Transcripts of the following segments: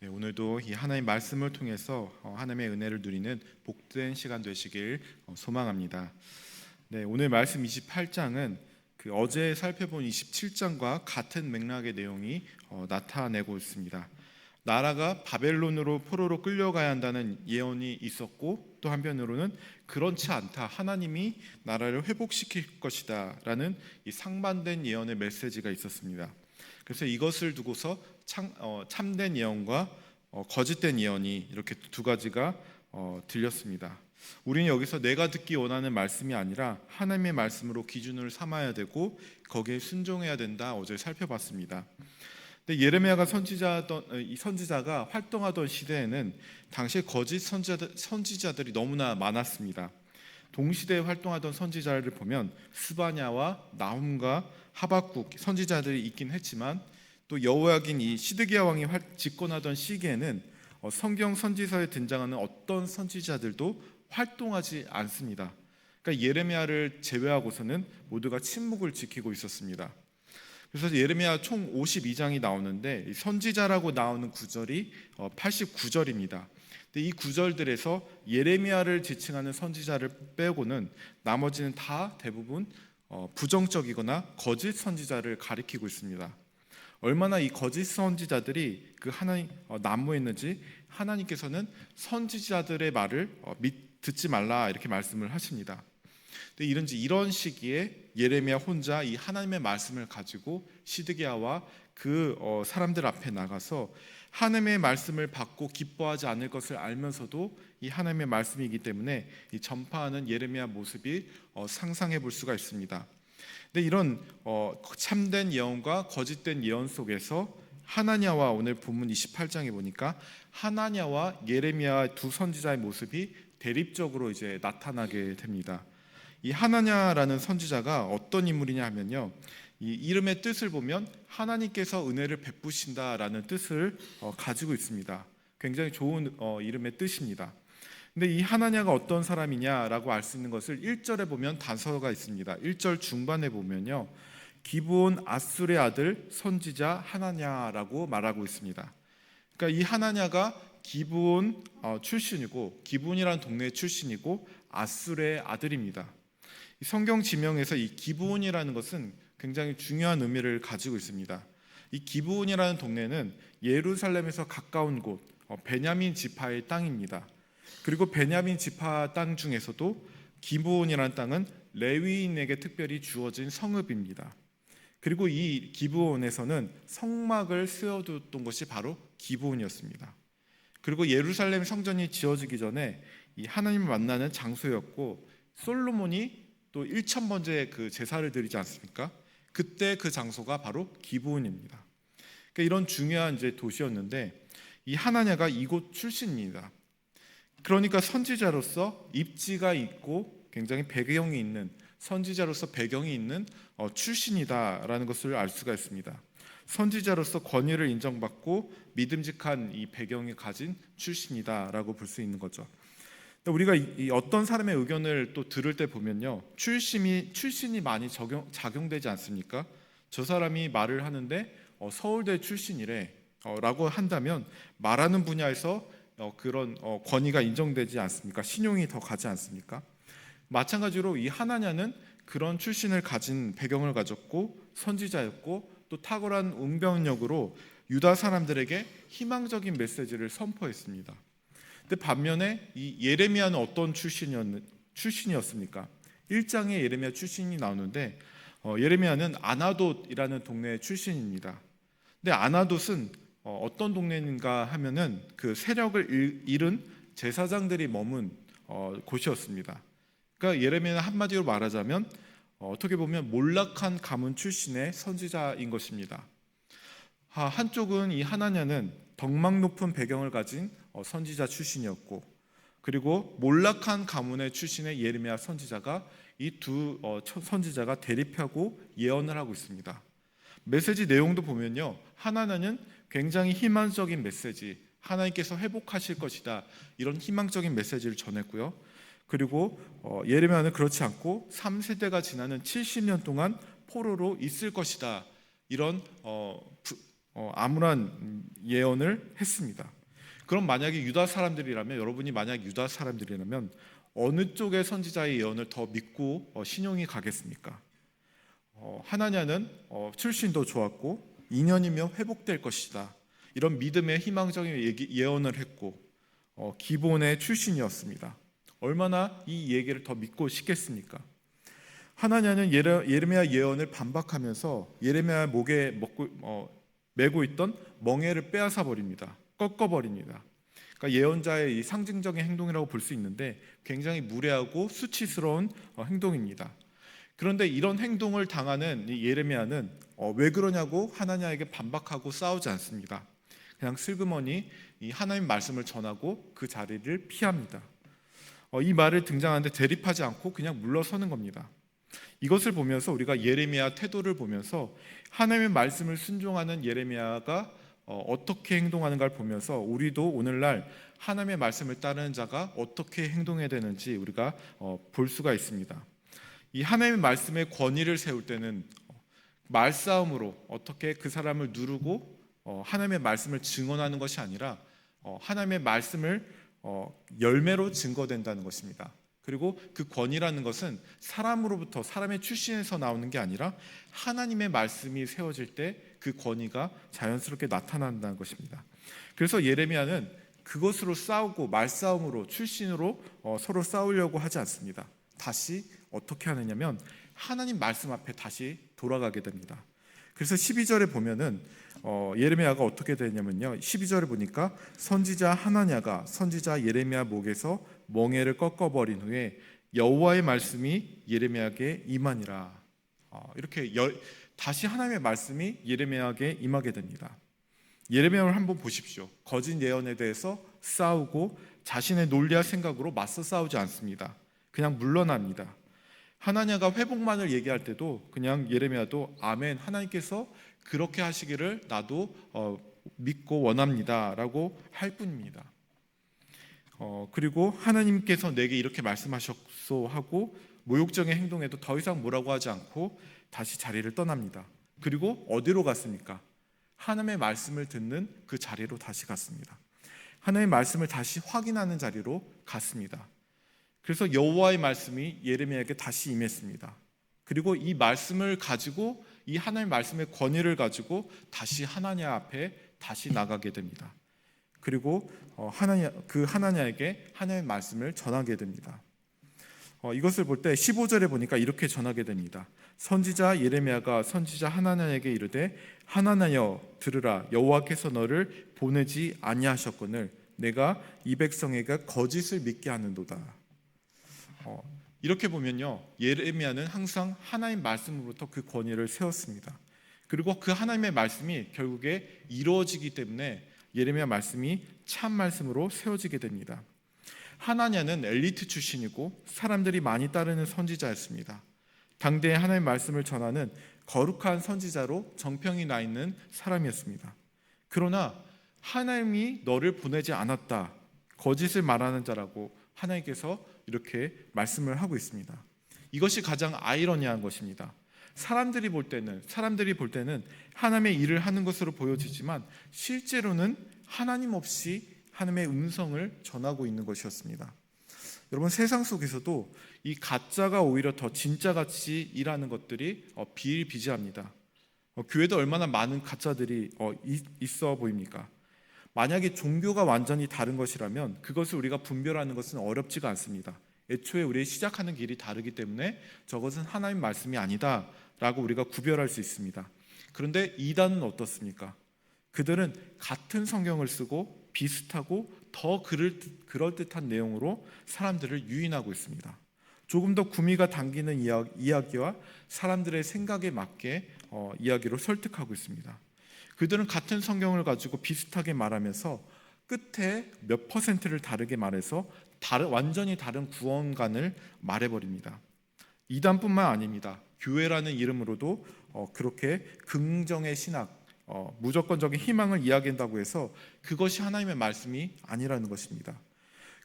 네, 오늘도 이 하나님 말씀을 통해서 하나님의 은혜를 누리는 복된 시간 되시길 소망합니다. 네, 오늘 말씀 28장은 그 어제 살펴본 27장과 같은 맥락의 내용이 나타내고 있습니다. 나라가 바벨론으로 포로로 끌려가야 한다는 예언이 있었고, 또 한편으로는 그렇지 않다, 하나님이 나라를 회복시킬 것이다 라는 이 상반된 예언의 메시지가 있었습니다. 그래서 이것을 두고서 참된 예언과 거짓된 예언이 이렇게 두 가지가 들렸습니다. 우리는 여기서 내가 듣기 원하는 말씀이 아니라 하나님의 말씀으로 기준을 삼아야 되고 거기에 순종해야 된다, 어제 살펴봤습니다. 근데 예레미야가 선지자가 활동하던 시대에는 당시에 거짓 선지자들이 너무나 많았습니다. 동시대에 활동하던 선지자를 보면 스바냐와 나훔과 하박국 선지자들이 있긴 했지만, 또 여호야긴 이 시드기야 왕이 집권하던 시기에는 성경 선지서에 등장하는 어떤 선지자들도 활동하지 않습니다. 그러니까 예레미야를 제외하고서는 모두가 침묵을 지키고 있었습니다. 그래서 예레미야 총 52장이 나오는데 선지자라고 나오는 구절이 89절입니다. 근데 이 구절들에서 예레미야를 지칭하는 선지자를 빼고는 나머지는 다 대부분 부정적이거나 거짓 선지자를 가리키고 있습니다. 얼마나 이 거짓 선지자들이 그 하나님 난무했는지 하나님께서는 선지자들의 말을 듣지 말라 이렇게 말씀을 하십니다. 근데 이런 시기에 예레미야 혼자 이 하나님의 말씀을 가지고 시드기야와 그 사람들 앞에 나가서 하나님의 말씀을 받고 기뻐하지 않을 것을 알면서도 이 하나님의 말씀이기 때문에 이 전파하는 예레미야 모습이 상상해 볼 수가 있습니다. 근데 이런 참된 예언과 거짓된 예언 속에서 하나냐와 오늘 본문 28장에 보니까 하나냐와 예레미야 두 선지자의 모습이 대립적으로 이제 나타나게 됩니다. 이 하나냐라는 선지자가 어떤 인물이냐 하면요, 이 이름의 뜻을 보면 하나님께서 은혜를 베푸신다라는 뜻을 가지고 있습니다. 굉장히 좋은 이름의 뜻입니다. 근데 이 하나냐가 어떤 사람이냐라고 알 수 있는 것을 1절에 보면 단서가 있습니다. 1절 중반에 보면요, 기브온 아술의 아들 선지자 하나냐라고 말하고 있습니다. 그러니까 이 하나냐가 기브온 출신이고, 기브온이라는 동네 출신이고 아술의 아들입니다. 성경 지명에서 이 기브온이라는 것은 굉장히 중요한 의미를 가지고 있습니다. 이 기브온이라는 동네는 예루살렘에서 가까운 곳, 베냐민 지파의 땅입니다. 그리고 베냐민 지파 땅 중에서도 기브온이라는 땅은 레위인에게 특별히 주어진 성읍입니다. 그리고 이 기브온에서는 성막을 세워두었던 것이 바로 기브온이었습니다. 그리고 예루살렘 성전이 지어지기 전에 이 하나님을 만나는 장소였고, 솔로몬이 또 1000번째 그 제사를 드리지 않습니까? 그때 그 장소가 바로 기브온입니다. 그러니까 이런 중요한 이제 도시였는데 이 하나냐가 이곳 출신입니다. 그러니까 선지자로서 입지가 있고 굉장히 배경이 있는, 선지자로서 배경이 있는 출신이다라는 것을 알 수가 있습니다. 선지자로서 권위를 인정받고 믿음직한 이 배경이 가진 출신이다라고 볼 수 있는 거죠. 우리가 이 어떤 사람의 의견을 또 들을 때 보면요, 출신이 많이 작용되지 않습니까? 저 사람이 말을 하는데 서울대 출신이래 라고 한다면 말하는 분야에서 그런 권위가 인정되지 않습니까? 신용이 더 가지 않습니까? 마찬가지로 이 하나냐는 그런 출신을 가진 배경을 가졌고 선지자였고, 또 탁월한 응변력으로 유다 사람들에게 희망적인 메시지를 선포했습니다. 근데 반면에 이 예레미야는 어떤 출신이었습니까? 1장에 예레미야 출신이 나오는데 예레미야는 아나돗이라는 동네 출신입니다. 근데 아나돗은 어떤 동네인가 하면은 그 세력을 잃은 제사장들이 머문 곳이었습니다. 그러니까 예레미야는 한마디로 말하자면 어떻게 보면 몰락한 가문 출신의 선지자인 것입니다. 한쪽은 이 하나냐는 덕망 높은 배경을 가진 선지자 출신이었고, 그리고 몰락한 가문의 출신의 예레미야 선지자가 이 두 선지자가 대립하고 예언을 하고 있습니다. 메시지 내용도 보면요, 하나냐는 굉장히 희망적인 메시지, 하나님께서 회복하실 것이다, 이런 희망적인 메시지를 전했고요. 그리고 예레미야는 그렇지 않고 3세대가 지나는 70년 동안 포로로 있을 것이다, 이런 암울한 예언을 했습니다. 그럼 만약에 유다 사람들이라면, 여러분이 만약 유다 사람들이라면 어느 쪽의 선지자의 예언을 더 믿고 신용이 가겠습니까? 하나냐는 출신도 좋았고 2년이면 회복될 것이다, 이런 믿음의 희망적인 예언을 했고 기본의 출신이었습니다. 얼마나 이 얘기를 더 믿고 싶겠습니까? 하나냐는 예레미야 예언을 반박하면서 예레미야 목에 메고 있던 멍에를 빼앗아 버립니다. 꺾어버립니다. 그러니까 예언자의 이 상징적인 행동이라고 볼 수 있는데 굉장히 무례하고 수치스러운 행동입니다. 그런데 이런 행동을 당하는 이 예레미야는 왜 그러냐고 하나냐에게 반박하고 싸우지 않습니다. 그냥 슬그머니 이 하나님 말씀을 전하고 그 자리를 피합니다. 이 말을 등장하는데 대립하지 않고 그냥 물러서는 겁니다. 이것을 보면서 우리가 예레미야 태도를 보면서 하나님의 말씀을 순종하는 예레미야가 어떻게 행동하는가를 보면서 우리도 오늘날 하나님의 말씀을 따르는 자가 어떻게 행동해야 되는지 우리가 볼 수가 있습니다. 이 하나님의 말씀의 권위를 세울 때는 말싸움으로 어떻게 그 사람을 누르고 하나님의 말씀을 증언하는 것이 아니라 하나님의 말씀을 열매로 증거된다는 것입니다. 그리고 그 권위라는 것은 사람으로부터, 사람의 출신에서 나오는 게 아니라 하나님의 말씀이 세워질 때 그 권위가 자연스럽게 나타난다는 것입니다. 그래서 예레미야는 그것으로 싸우고 말싸움으로 출신으로 서로 싸우려고 하지 않습니다. 다시 어떻게 하느냐면 하나님 말씀 앞에 다시 돌아가게 됩니다. 그래서 12절에 보면은 예레미야가 어떻게 되냐면요, 12절에 보니까 선지자 하나냐가 선지자 예레미야 목에서 멍에를 꺾어버린 후에 여호와의 말씀이 예레미야에게 임하니라. 이렇게 다시 하나님의 말씀이 예레미야에게 임하게 됩니다. 예레미야를 한번 보십시오. 거짓 예언에 대해서 싸우고 자신의 논리와 생각으로 맞서 싸우지 않습니다. 그냥 물러납니다. 하나냐가 회복만을 얘기할 때도 그냥 예레미야도 아멘, 하나님께서 그렇게 하시기를 나도 믿고 원합니다 라고 할 뿐입니다. 그리고 하나님께서 내게 이렇게 말씀하셨소 하고 모욕적인 행동에도 더 이상 뭐라고 하지 않고 다시 자리를 떠납니다. 그리고 어디로 갔습니까? 하나님의 말씀을 듣는 그 자리로 다시 갔습니다. 하나님의 말씀을 다시 확인하는 자리로 갔습니다. 그래서 여호와의 말씀이 예레미야에게 다시 임했습니다. 그리고 이 말씀을 가지고, 이 하나님의 말씀의 권위를 가지고 다시 하나냐 앞에 다시 나가게 됩니다. 그리고 하나냐에게 하나님의 말씀을 전하게 됩니다. 이것을 볼 때 15절에 보니까 이렇게 전하게 됩니다. 선지자 예레미야가 선지자 하나냐에게 이르되 하나냐여 들으라, 여호와께서 너를 보내지 아니하셨거늘 내가 이 백성에게 거짓을 믿게 하는도다. 이렇게 보면요, 예레미야는 항상 하나님 말씀으로부터 그 권위를 세웠습니다. 그리고 그 하나님의 말씀이 결국에 이루어지기 때문에 예레미야 말씀이 참 말씀으로 세워지게 됩니다. 하나냐는 엘리트 출신이고 사람들이 많이 따르는 선지자였습니다. 당대의 하나님의 말씀을 전하는 거룩한 선지자로 정평이 나 있는 사람이었습니다. 그러나 하나님이 너를 보내지 않았다, 거짓을 말하는 자라고 하나님께서 이렇게 말씀을 하고 있습니다. 이것이 가장 아이러니한 것입니다. 사람들이 볼 때는 하나님의 일을 하는 것으로 보여지지만 실제로는 하나님 없이 하나님의 음성을 전하고 있는 것이었습니다. 여러분, 세상 속에서도 이 가짜가 오히려 더 진짜같이 일하는 것들이 비일비재합니다. 교회도 얼마나 많은 가짜들이 있어 보입니까? 만약에 종교가 완전히 다른 것이라면 그것을 우리가 분별하는 것은 어렵지가 않습니다. 애초에 우리의 시작하는 길이 다르기 때문에 저것은 하나님 말씀이 아니다 라고 우리가 구별할 수 있습니다. 그런데 이단은 어떻습니까? 그들은 같은 성경을 쓰고 비슷하고 더 그럴듯한 내용으로 사람들을 유인하고 있습니다. 조금 더 구미가 당기는 이야기와 사람들의 생각에 맞게 이야기로 설득하고 있습니다. 그들은 같은 성경을 가지고 비슷하게 말하면서 끝에 몇 퍼센트를 다르게 말해서 완전히 다른 구원관을 말해버립니다. 이단뿐만 아닙니다. 교회라는 이름으로도 그렇게 긍정의 신학, 무조건적인 희망을 이야기한다고 해서 그것이 하나님의 말씀이 아니라는 것입니다.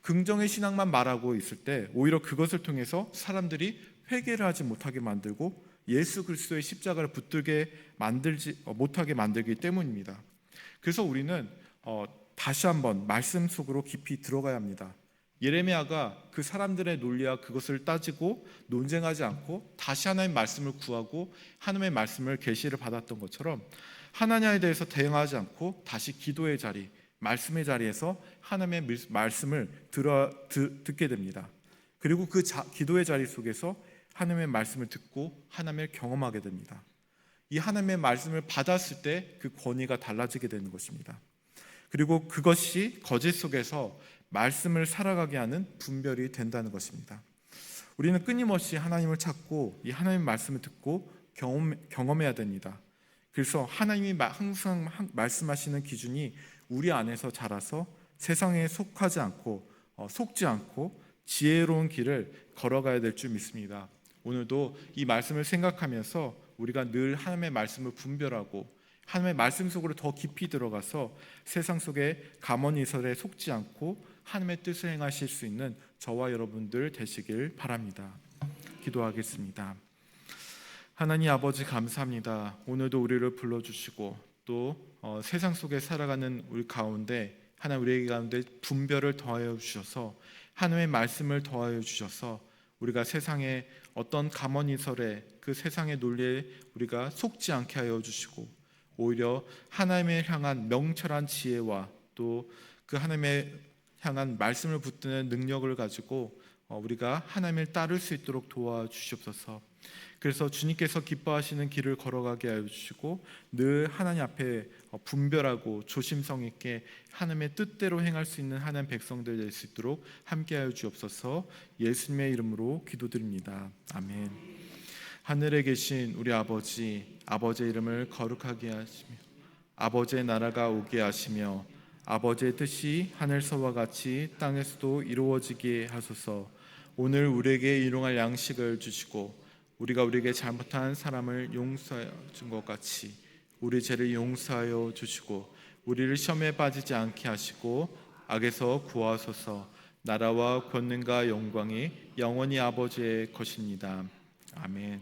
긍정의 신앙만 말하고 있을 때 오히려 그것을 통해서 사람들이 회개를 하지 못하게 만들고 예수 그리스도의 십자가를 붙들게 만들지 못하게 만들기 때문입니다. 그래서 우리는 다시 한번 말씀 속으로 깊이 들어가야 합니다. 예레미야가 그 사람들의 논리와 그것을 따지고 논쟁하지 않고 다시 하나님의 말씀을 구하고 하나님의 말씀을 계시를 받았던 것처럼 하나님에 대해서 대응하지 않고 다시 기도의 자리, 말씀의 자리에서 하나님의 말씀을 듣게 됩니다. 그리고 그 기도의 자리 속에서 하나님의 말씀을 듣고 하나님을 경험하게 됩니다. 이 하나님의 말씀을 받았을 때 그 권위가 달라지게 되는 것입니다. 그리고 그것이 거짓 속에서 말씀을 살아가게 하는 분별이 된다는 것입니다. 우리는 끊임없이 하나님을 찾고 이 하나님의 말씀을 듣고 경험해야 됩니다. 그래서 하나님이 항상 말씀하시는 기준이 우리 안에서 자라서 세상에 속하지 않고 속지 않고 지혜로운 길을 걸어가야 될 줄 믿습니다. 오늘도 이 말씀을 생각하면서 우리가 늘 하나님의 말씀을 분별하고 하나님의 말씀 속으로 더 깊이 들어가서 세상 속의 가문이설에 속지 않고 하나님의 뜻을 행하실 수 있는 저와 여러분들 되시길 바랍니다. 기도하겠습니다. 하나님 아버지 감사합니다. 오늘도 우리를 불러주시고 또 세상 속에 살아가는 우리 가운데 하나님 우리 가운데 분별을 더하여 주셔서 하나님의 말씀을 더하여 주셔서 우리가 세상의 어떤 가문이설에 그 세상의 논리에 우리가 속지 않게 하여 주시고 오히려 하나님을 향한 명철한 지혜와 또 그 하나님의 향한 말씀을 붙드는 능력을 가지고 우리가 하나님을 따를 수 있도록 도와주시옵소서. 그래서 주님께서 기뻐하시는 길을 걸어가게 하여 주시고 늘 하나님 앞에 분별하고 조심성 있게 하나님의 뜻대로 행할 수 있는 하나님 백성들 될 수 있도록 함께 하여 주옵소서. 예수님의 이름으로 기도드립니다. 아멘. 하늘에 계신 우리 아버지, 아버지의 이름을 거룩하게 하시며 아버지의 나라가 오게 하시며 아버지의 뜻이 하늘서와 같이 땅에서도 이루어지게 하소서. 오늘 우리에게 일용할 양식을 주시고 우리가 우리에게 잘못한 사람을 용서하여 준 것 같이 우리 죄를 용서하여 주시고 우리를 시험에 빠지지 않게 하시고 악에서 구하소서. 나라와 권능과 영광이 영원히 아버지의 것입니다. 아멘.